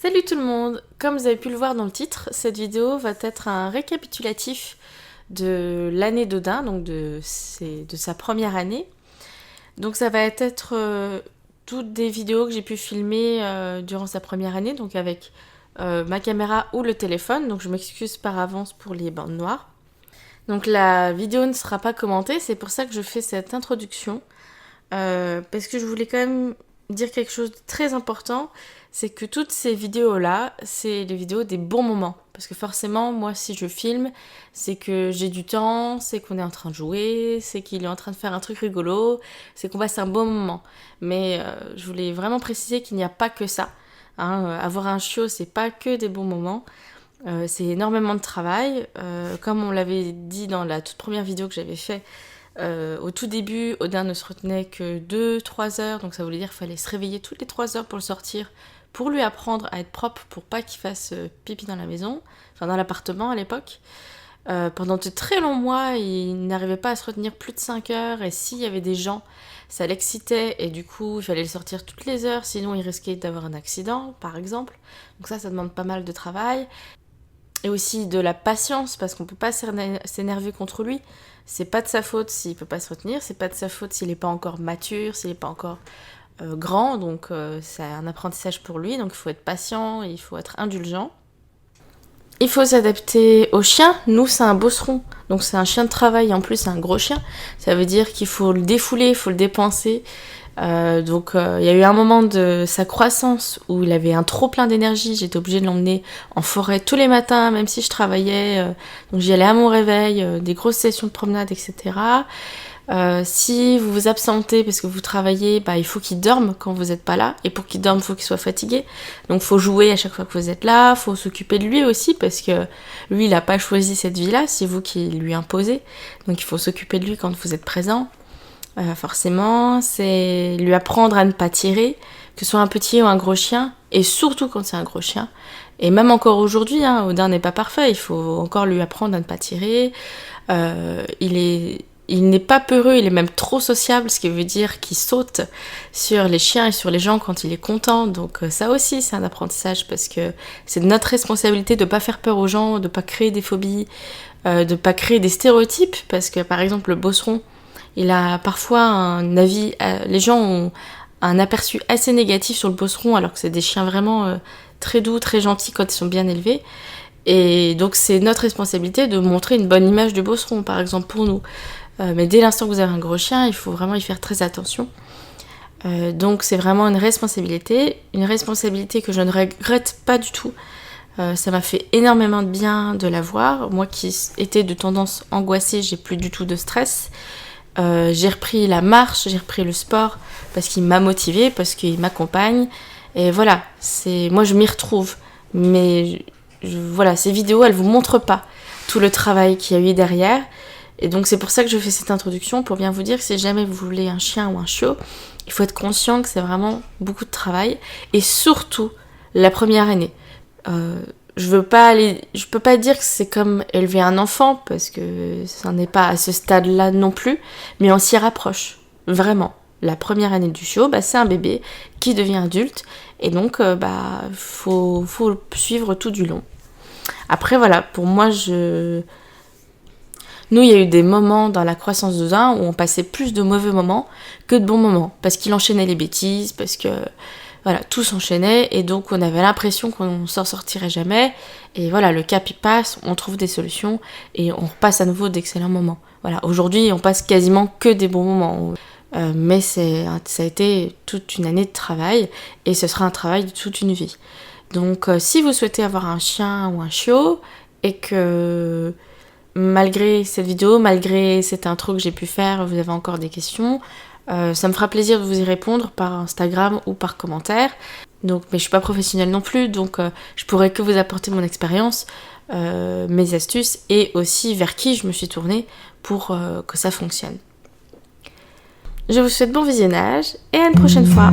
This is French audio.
Salut tout le monde! Comme vous avez pu le voir dans le titre, cette vidéo va être un récapitulatif de l'année d'Odin, donc de sa première année. Donc ça va être toutes des vidéos que j'ai pu filmer durant sa première année, donc avec ma caméra ou le téléphone, donc je m'excuse par avance pour les bandes noires. Donc la vidéo ne sera pas commentée, c'est pour ça que je fais cette introduction, parce que je voulais quand même dire quelque chose de très important, c'est que toutes ces vidéos-là, c'est les vidéos des bons moments. Parce que forcément, moi, si je filme, c'est que j'ai du temps, c'est qu'on est en train de jouer, c'est qu'il est en train de faire un truc rigolo, c'est qu'on passe un bon moment. Mais je voulais vraiment préciser qu'il n'y a pas que ça. Hein. Avoir un chiot, c'est pas que des bons moments. C'est énormément de travail. Comme on l'avait dit dans la toute première vidéo que j'avais fait, au tout début, Odin ne se retenait que 2-3 heures, donc ça voulait dire qu'il fallait se réveiller toutes les 3 heures pour le sortir, pour lui apprendre à être propre, pour pas qu'il fasse pipi dans la maison, enfin dans l'appartement à l'époque. Pendant de très longs mois, il n'arrivait pas à se retenir plus de 5 heures, et s'il y avait des gens, ça l'excitait, et du coup, il fallait le sortir toutes les heures, sinon il risquait d'avoir un accident, par exemple. Donc ça demande pas mal de travail. Et aussi de la patience, parce qu'on peut pas s'énerver contre lui. C'est pas de sa faute s'il peut pas se retenir, c'est pas de sa faute s'il est pas encore mature, s'il est pas encore grand, donc c'est un apprentissage pour lui, donc il faut être patient, il faut être indulgent. Il faut s'adapter au chien. Nous, c'est un bosseron, donc c'est un chien de travail, en plus c'est un gros chien. Ça veut dire qu'il faut le défouler, il faut le dépenser. Donc il y a eu un moment de sa croissance où il avait un trop plein d'énergie, j'étais obligée de l'emmener en forêt tous les matins, même si je travaillais, donc j'y allais à mon réveil, des grosses sessions de promenade, etc. Si vous vous absentez parce que vous travaillez, bah, il faut qu'il dorme quand vous n'êtes pas là, et pour qu'il dorme, il faut qu'il soit fatigué, donc il faut jouer à chaque fois que vous êtes là, il faut s'occuper de lui aussi, parce que lui il n'a pas choisi cette vie-là, c'est vous qui lui imposez, donc il faut s'occuper de lui quand vous êtes présent. Forcément, c'est lui apprendre à ne pas tirer, que ce soit un petit ou un gros chien, et surtout quand c'est un gros chien. Et même encore aujourd'hui, hein, Odin n'est pas parfait, il faut encore lui apprendre à ne pas tirer. Il n'est pas peureux, il est même trop sociable, ce qui veut dire qu'il saute sur les chiens et sur les gens quand il est content. Donc ça aussi, c'est un apprentissage, parce que c'est de notre responsabilité de ne pas faire peur aux gens, de ne pas créer des phobies, de ne pas créer des stéréotypes, parce que par exemple le bosseron, il a parfois un avis, les gens ont un aperçu assez négatif sur le bosseron, alors que c'est des chiens vraiment très doux, très gentils quand ils sont bien élevés. Et donc c'est notre responsabilité de montrer une bonne image du bosseron, par exemple pour nous. Mais dès l'instant que vous avez un gros chien, il faut vraiment y faire très attention. Donc c'est vraiment une responsabilité que je ne regrette pas du tout. Ça m'a fait énormément de bien de l'avoir. Moi qui étais de tendance angoissée, j'ai plus du tout de stress. J'ai repris la marche, j'ai repris le sport parce qu'il m'a motivée, parce qu'il m'accompagne. Et voilà, moi je m'y retrouve. Mais voilà, ces vidéos, elles vous montrent pas tout le travail qu'il y a eu derrière. Et donc c'est pour ça que je fais cette introduction, pour bien vous dire que si jamais vous voulez un chien ou un chiot, il faut être conscient que c'est vraiment beaucoup de travail. Et surtout, la première année. Je peux pas dire que c'est comme élever un enfant, parce que ça n'est pas à ce stade-là non plus, mais on s'y rapproche, vraiment. La première année du chiot, bah, c'est un bébé qui devient adulte, et donc faut le suivre tout du long. Après voilà, pour moi, nous, il y a eu des moments dans la croissance de Zin où on passait plus de mauvais moments que de bons moments, parce qu'il enchaînait les bêtises, parce que voilà, tout s'enchaînait, et donc on avait l'impression qu'on s'en sortirait jamais. Et voilà, le cap il passe, on trouve des solutions, et on repasse à nouveau d'excellents moments. Voilà, aujourd'hui on passe quasiment que des bons moments. Mais ça a été toute une année de travail, et ce sera un travail de toute une vie. Donc si vous souhaitez avoir un chien ou un chiot, et que malgré cette vidéo, malgré cette intro que j'ai pu faire, vous avez encore des questions, ça me fera plaisir de vous y répondre par Instagram ou par commentaire. Donc, mais je suis pas professionnelle non plus, donc je pourrais que vous apporter mon expérience, mes astuces, et aussi vers qui je me suis tournée pour que ça fonctionne. Je vous souhaite bon visionnage et à une prochaine fois.